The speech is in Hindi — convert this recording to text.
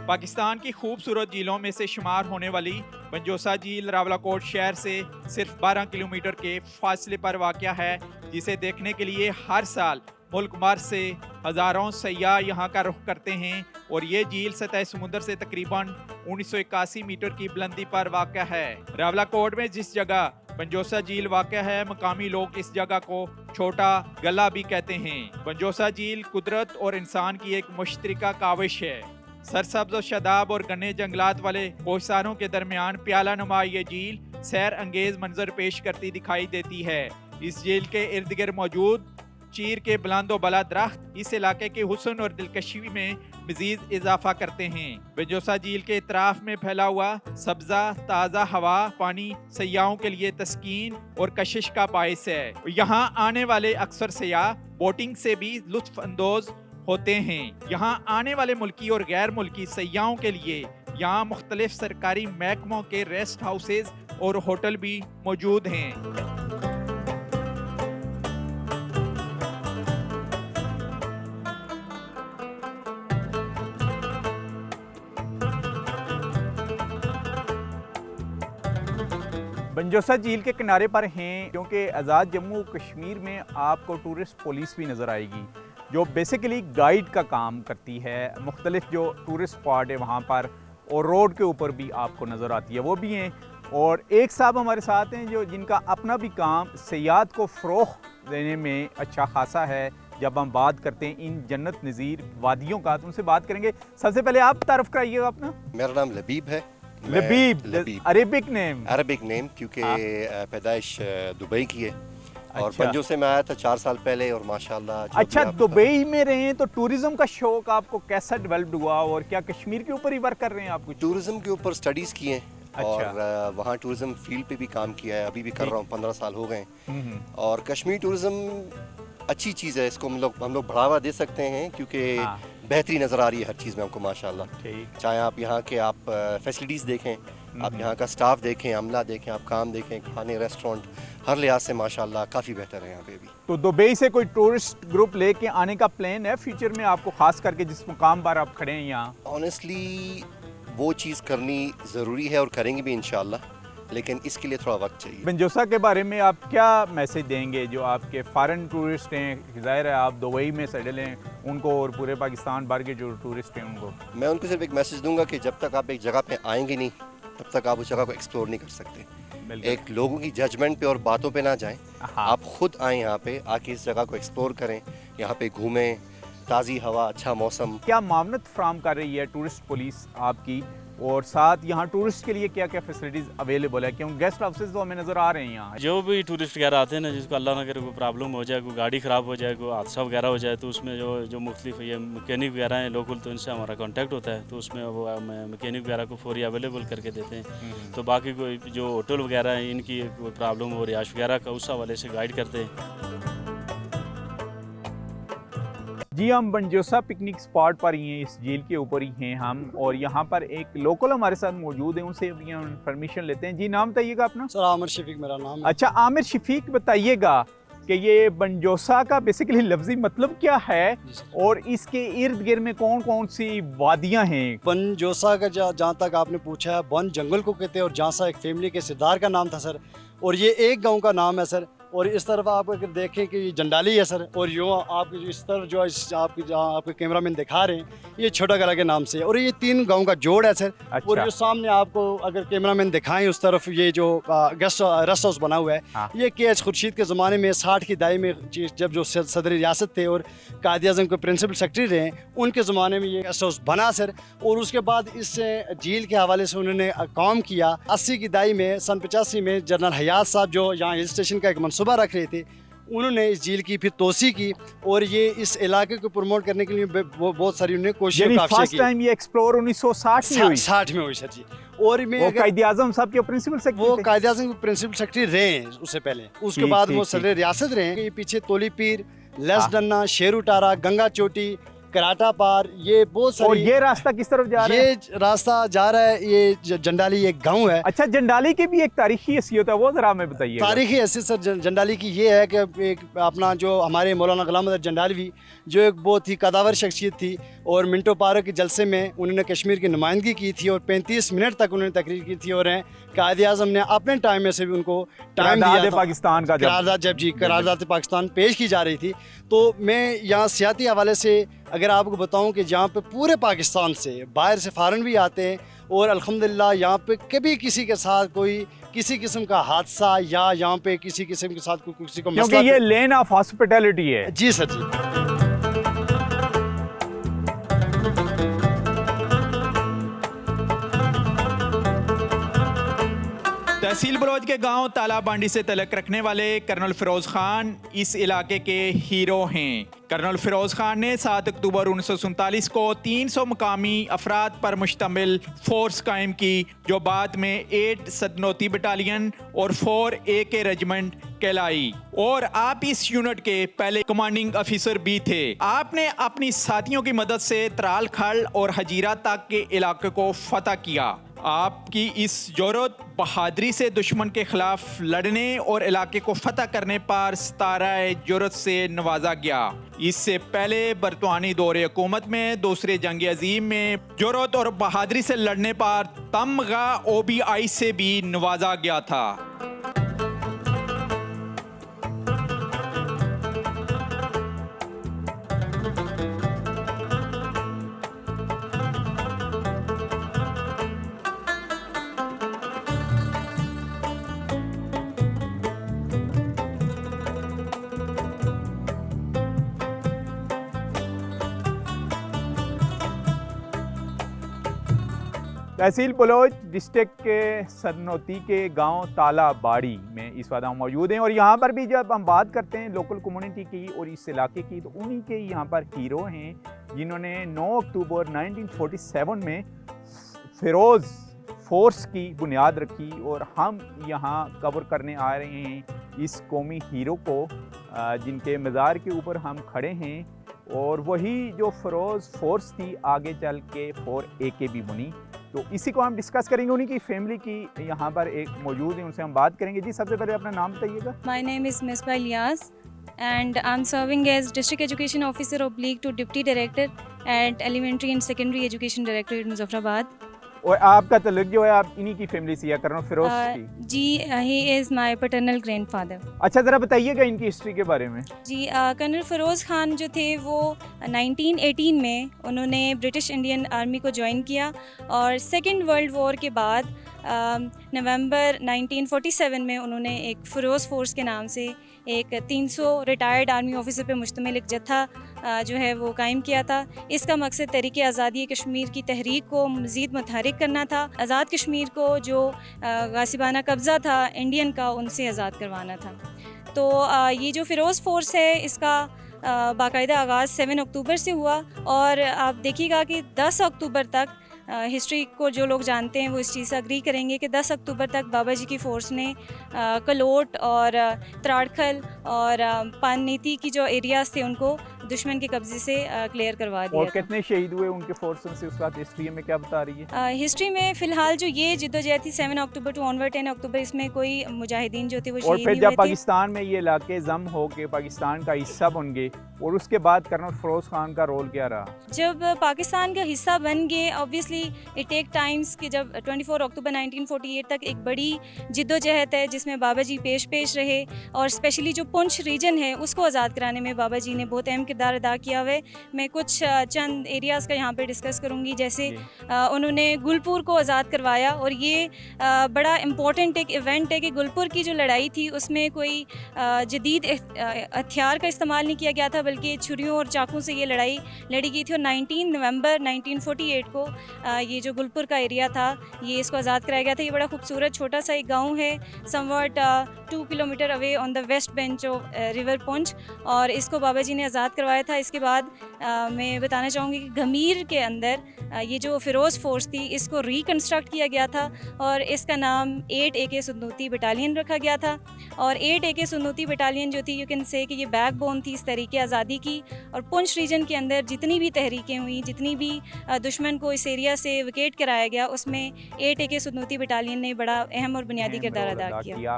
पाकिस्तान की खूबसूरत झीलों में से शुमार होने वाली बंजोसा झील रावलाकोट शहर से सिर्फ 12 किलोमीटर के फासले पर वाक़या है, जिसे देखने के लिए हर साल मुल्क भर से हज़ारों सयाह यहाँ का रुख करते हैं। और ये झील सतह समुद्र से तकरीबन 1981 मीटर की बुलंदी पर वाक़या है। रावलाकोट में जिस जगह बंजोसा झील वाक़या है, मकामी लोग इस जगह को छोटा गला भी कहते हैं। बंजोसा झील कुदरत और इंसान की एक मुश्तरका काविश है। सरसब्ज और शदाब और घने जंगलात वाले कोहसारों के दरमियान प्याला नुमा ये झील सैर अंगेज मंजर पेश करती दिखाई देती है। इस झील के इर्द गिर्द मौजूद चीर के बुलंदो बला दरख्त इस इलाके के हुस्न और दिलकशी में मजीद इजाफा करते हैं। बंजोसा झील के इतराफ में फैला हुआ सब्जा ताज़ा हवा पानी सयाहों के लिए तस्कीन और कशिश का बायस है। यहाँ आने वाले अक्सर सयाह बोटिंग से भी लुत्फ अंदोज होते हैं। यहाँ आने वाले मुल्की और गैर मुल्की सयाहों के लिए यहाँ मुख्तलिफ सरकारी महकमों के रेस्ट हाउसेज और होटल भी मौजूद हैं। बंजोसा झील के किनारे पर हैं, क्योंकि आज़ाद जम्मू कश्मीर में आपको टूरिस्ट पुलिस भी नज़र आएगी जो बेसिकली गाइड का काम करती है। मुख्तलिफ जो टूरिस्ट स्पॉट है वहाँ पर और रोड के ऊपर भी आपको नज़र आती है, वो भी हैं। और एक साहब हमारे साथ हैं जो जिनका अपना भी काम सयाहत को फ़रोग़ देने में अच्छा खासा है। जब हम बात करते हैं इन जन्नत नज़ीर वादियों का तो उनसे बात करेंगे। सबसे पहले आप तारुफ कराइएगा अपना। मेरा नाम लबीब है। लबीब अरेबिक नेम क्योंकि पैदाइश दुबई की है और अच्छा। पंजो से मैं आया था 4 साल पहले और माशाल्लाह। अच्छा, दुबई में रहे तो टूरिज्म का शौक आपको कैसा डेवलप्ड हुआ और क्या कश्मीर के ऊपर ही वर्क कर रहे हैं आप? कुछ टूरिज्म के ऊपर स्टडीज़ किए हैं। अच्छा। और वहाँ टूरिज्म फील्ड पे भी काम किया है, अभी भी कर रहा हूँ, 15 साल हो गए। और कश्मीर टूरिज्म अच्छी चीज़ है, इसको हम लोग बढ़ावा दे सकते हैं क्योंकि बेहतरी नज़र आ रही है हर चीज़ में हमको माशाल्लाह। चाहे आप यहाँ के आप फैसिलिटीज़ देखें, आप यहाँ का स्टाफ देखें, अमला देखें, आप काम देखें, खाने रेस्टोरेंट, हर लिहाज से माशाल्लाह काफ़ी बेहतर है यहाँ पे भी। तो दुबई से कोई टूरिस्ट ग्रुप लेके आने का प्लान है फ्यूचर में आपको, खास करके जिस मुकाम पर आप खड़े हैं यहाँ? ऑनेस्टली वो चीज़ करनी ज़रूरी है और करेंगे भी इंशाल्लाह, लेकिन इसके लिए थोड़ा वक्त चाहिए। बंजोसा के बारे में आप क्या मैसेज देंगे जो आपके फॉरेन टूरिस्ट हैं? ज़ाहिर है आप दुबई में सेटल हैं, उनको और पूरे पाकिस्तान भर के जो टूरिस्ट हैं उनको मैं उनको सिर्फ एक मैसेज दूंगा कि जब तक आप एक जगह पे आएंगे नहीं तब तक आप उस जगह को एक्सप्लोर नहीं कर सकते। एक लोगों की जजमेंट पे और बातों पे ना जाएं, आप खुद आएँ यहाँ पे, आके इस जगह को एक्सप्लोर करें, यहाँ पे घूमें, ताज़ी हवा, अच्छा मौसम। क्या मामनत फ्राहम कर रही है टूरिस्ट पुलिस आपकी, और साथ यहाँ टूरिस्ट के लिए क्या क्या फैसिलिटीज़ अवेलेबल है? क्योंकि गेस्ट हाउसेज तो हमें नज़र आ रहे हैं यहाँ। जो भी टूरिस्ट वगैरह आते हैं ना, जिसको अल्लाह ना करे कोई प्रॉब्लम हो जाए, कोई गाड़ी ख़राब हो जाए, कोई हादसा वगैरह हो जाए, तो उसमें जो मुख्तलिफ ये मैकेनिक वगैरह हैं लोकल, तो इनसे हमारा कांटेक्ट होता है, तो उसमें वो मैकेनिक वगैरह को फौरी अवेलेबल करके देते हैं। तो बाकी कोई जो होटल वगैरह हैं इनकी कोई प्रॉब्लम हो रिहाइश वगैरह का, उस हवाले से गाइड करते हैं। जी, हम बंजोसा पिकनिक स्पॉट पर ही हैं, इस झील के ऊपर ही हैं हम, और यहाँ पर एक लोकल हमारे साथ मौजूद है, उनसे भी हम इन्फॉर्मेशन लेते हैं। जी, नाम बताइएगा अपना? सर आमिर शफीक मेरा नाम है। अच्छा, आमिर शफीक, बताइएगा कि ये बंजोसा का बेसिकली लफ्जी मतलब क्या है और इसके इर्द गिर्द में कौन कौन सी वादियाँ हैं? बंजोसा का जहाँ तक आपने पूछा है, बन जंगल को कहते हैं और जहाँ सा एक फैमिली के सरदार का नाम था सर, और ये एक गांव का नाम है सर। और इस तरफ आप अगर देखें कि ये जंडाली है सर, और यूँ आप इस तरफ जो आपकी जहाँ आपके कैमरामैन दिखा रहे हैं ये छोटा गला के नाम से, और ये 3 गांव का जोड़ है सर। अच्छा। और ये सामने आपको अगर कैमरामैन दिखाएं उस तरफ ये जो गेस्ट रेस्ट हाउस बना हुआ है, हाँ। ये KH खुर्शीद के ज़माने में 60 की दहाई में जब जो सदर रियासत थे और कायद आज़म के प्रिंसिपल सेक्रेटरी रहे, उनके ज़माने में ये गेस्ट हाउस बना सर। और उसके बाद इस झील के हवाले से उन्होंने काम किया। 80 की दहाई में, सन 85 में जनरल हयात साहब जो यहाँ हिल स्टेशन का एक मनसूबा रख रहे थे, उन्होंने इस झील की फिर तोसी की और ये इस इलाके को प्रमोट करने के लिए बहुत सारी उन्होंने कोशिशें की। फर्स्ट टाइम ये एक्सप्लोर 1960 में हुई? 60 में हुई सर जी। और मैं कायद आज़म साहब के प्रिंसिपल सेक्रेटरी, वो कायद आज़म के प्रिंसिपल सेक्रेटरी रहे हैं उससे पहले, उसके बाद वो सदर रियासत रहे हैं। ये पीछे तोली पीर, लेस डन्ना, शेर उटारा, गंगा चोटी, कराटा पार, ये बहुत और सारी। ये रास्ता किस तरफ जा रहा है? ये रास्ता जा रहा है, ये जंडाली एक गांव है। अच्छा, जंडाली की भी एक तारीखी हैसियत है, वो जरा हमें बताइए। तारीखी हैसियत सर जंडाली की ये है कि एक अपना जो हमारे मौलाना गुलाम अहमद जंडालवी, जो एक बहुत ही कदावर शख्सियत थी, और मिंटो पार्क के जलसे में उन्होंने कश्मीर की नुमाइंदगी की थी और 35 मिनट तक उन्होंने तकरीर की थी, और कायदे आज़म ने अपने टाइम में से भी उनको टाइम दिया था। पाकिस्तान का करारदाद पाकिस्तान पेश की जा रही थी। तो मैं यहाँ सियाती हवाले से अगर आपको बताऊं कि जहाँ पे पूरे पाकिस्तान से बाहर से फ़ारन भी आते हैं, और अल्हम्दुलिल्लाह यहाँ पे कभी किसी के साथ कोई किसी किस्म का हादसा या यहाँ पे किसी किस्म के साथ किसी को क्योंकि ये लेन ऑफ हॉस्पिटैलिटी है। जी सर जी। तहसील बलोच के गांव तालाबांडी से तलक रखने वाले कर्नल फिरोज खान इस इलाके के हीरो हैं। कर्नल फिरोज खान ने 7 अक्टूबर 1947 को 300 मुकामी अफराद पर मुश्तमिल फोर्स कायम की, जो बाद में 8 सदनौती बटालियन और 4 AK रेजिमेंट कहलाई, और आप इस यूनिट के पहले कमांडिंग ऑफिसर भी थे। आपने अपनी साथियों की मदद से त्राल खल और हजीरा तक के इलाके को फतह किया। आपकी इस जोरत बहादुरी से दुश्मन के खिलाफ लड़ने और इलाके को फतह करने पर 17 जोरत से नवाजा गया। इससे पहले बरतानी दौरे हुकूमत में दूसरे जंग अजीम में जोरत और बहादुरी से लड़ने पर तमगा OBI से भी नवाजा गया था। तहसील बलोच डिस्ट्रिक्ट के सदनौती के गांव तालाबाड़ी में इस वक्त हम मौजूद हैं, और यहाँ पर भी जब हम बात करते हैं लोकल कम्युनिटी की और इस इलाके की, तो उन्हीं के यहाँ पर हीरो हैं जिन्होंने 9 अक्टूबर 1947 में फिरोज़ फोर्स की बुनियाद रखी, और हम यहाँ कवर करने आ रहे हैं इस कौमी हीरो को जिनके मज़ार के ऊपर हम खड़े हैं। और वही जो फिरोज़ फोर्स थी आगे चल के 4 AK भी बनी। तो इसी को हम डिस्कस करेंगे। उन्हीं की फैमिली की यहाँ पर एक मौजूद है, उनसे हम बात करेंगे। जी, सबसे पहले अपना नाम बताइएगा। My name is Misbah Ilyas and I'm serving as District Education Officer oblique to Deputy Director at Elementary and Secondary Education Directorate Muzaffarabad. और आपका तल्लुक जो है आप इन्हीं की फैमिली से या कर्नल फिरोज की? जी, he is my paternal grandfather. अच्छा, ज़रा बताइएगा इनकी हिस्ट्री के बारे में। जी, कर्नल फिरोज़ खान जो थे वो 1918 में उन्होंने ब्रिटिश इंडियन आर्मी को ज्वाइन किया, और सेकेंड वर्ल्ड वॉर के बाद नवंबर 1947 में उन्होंने एक फिरोज़ फोर्स के नाम से एक 300 रिटायर्ड आर्मी ऑफिसर पे मुश्तमिल एक जत्था जो है वो कायम किया था। इसका मकसद तहरीक आज़ादी कश्मीर की तहरीक को मज़ीद मुतहरिक करना था। आज़ाद कश्मीर को जो गासिबाना कब्ज़ा था इंडियन का, उनसे आज़ाद करवाना था। तो ये जो फिरोज़ फोर्स है इसका बाकायदा आगाज़ 7 अक्टूबर से हुआ, और आप देखिएगा कि 10 अक्टूबर तक हिस्ट्री को जो लोग जानते हैं वो इस चीज़ से अग्री करेंगे कि 10 अक्टूबर तक बाबा जी की फ़ोर्स ने कलोट और त्राड़खल और पाननीति की जो एरियाज़ थे उनको दुश्मन के कब्जे से क्लियर करवा दिया। और कितने शहीद हुए उनके फोर्सेस से, उस वक्त हिस्ट्री में क्या बता रही है? हिस्ट्री में फ़िलहाल जो ये जिद्दोजहद थी 7 अक्टूबर टू ऑनवर्ड 10 अक्टूबर, इसमें कोई मुजाहिदीन जो थे वो और शहीद फिर नहीं जब हुए थे। पाकिस्तान में ये इलाके जम हो के पाकिस्तान का हिस्सा बन गए, और उसके बाद कर्नल फिरोज खान का रोल क्या रहा? जब पाकिस्तान का हिस्सा बन गए, ऑब्वियसली इट टेक टाइम्स कि जब 24 अक्टूबर 1948 तक एक बड़ी जिद्दोजहद है जिसमें बाबा जी पेश रहे, और स्पेशली जो पुंछ रीजन है उसको आज़ाद कराने में बाबा जी ने बहुत अहम किरदार अदा किया हुआ है। मैं कुछ चंद एरियाज़ का यहाँ पे डिस्कस करूँगी। जैसे उन्होंने गुलपुर को आज़ाद करवाया, और ये बड़ा इम्पोर्टेंट एक इवेंट है कि गुलपुर की जो लड़ाई थी उसमें कोई जदीद हथियार का इस्तेमाल नहीं किया गया था, बल्कि छुरियों और चाकू से ये लड़ाई लड़ी गई थी। और 19 नवंबर 1948 को ये जो गुलपुर का एरिया था ये इसको आज़ाद कराया गया था। ये बड़ा खूबसूरत छोटा सा एक गांव है, somewhat 2 kilometre away on the west bench of river Poonch, और इसको बाबा जी ने आज़ाद करवाया था। इसके बाद मैं बताना चाहूँगी कि गमीर के अंदर ये जो फ़िरोज़ फोर्स थी इसको रिकन्स्ट्रक्ट किया गया था और इसका नाम 8 AK सुन्नूती बटालियन रखा गया था। और 8 AK सुन्नूती बटालियन जो थी, यू कैन से कि ये बैकबोन थी इस तहरीक आज़ादी की। और पुंछ रीजन के अंदर जितनी भी तहरीकें हुई, जितनी भी दुश्मन को इस एरिया से विकेट कराया गया, उसमें 8 AK सुन्नूती बटालियन ने बड़ा अहम और बुनियादी किरदार अदा किया।